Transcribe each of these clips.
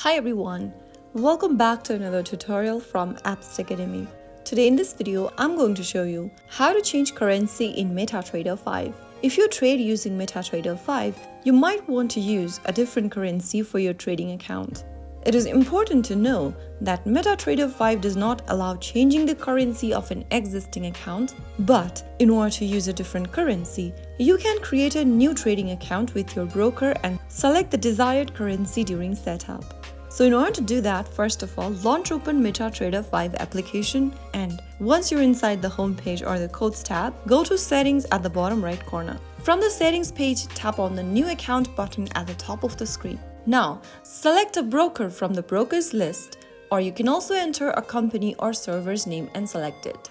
Hi everyone, welcome back to another tutorial from Apps Academy. Today in this video, I'm going to show you how to change currency in MetaTrader 5. If you trade using MetaTrader 5, you might want to use a different currency for your trading account. It is important to know that MetaTrader 5 does not allow changing the currency of an existing account, but in order to use a different currency, you can create a new trading account with your broker and select the desired currency during setup. So in order to do that, first of all, launch open MetaTrader 5 application, and once you're inside the home page or the codes tab, go to settings at the bottom right corner. From the settings page, tap on the new account button at the top of the screen. Now, select a broker from the brokers list, or you can also enter a company or server's name and select it.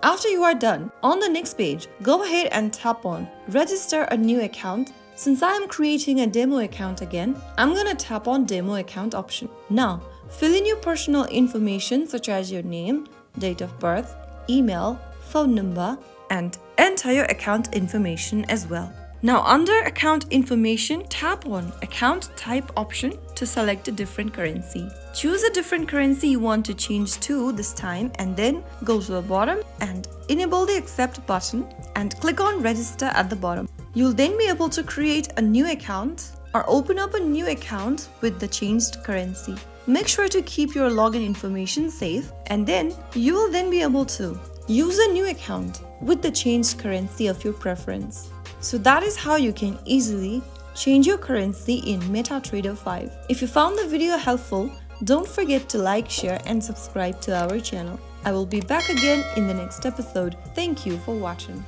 After you are done, on the next page, go ahead and tap on register a new account. Since I am creating a demo account again, I'm gonna tap on demo account option. Now, fill in your personal information such as your name, date of birth, email, phone number, and enter your account information as well. Now, under account information, tap on account type option to select a different currency. Choose a different currency you want to change to this time, and then go to the bottom and enable the accept button and click on register at the bottom. You'll then be able to create a new account or open up a new account with the changed currency. Make sure to keep your login information safe, and then you will then be able to use a new account with the changed currency of your preference. So that is how you can easily change your currency in MetaTrader 5. If you found the video helpful, don't forget to like, share and subscribe to our channel. I will be back again in the next episode. Thank you for watching.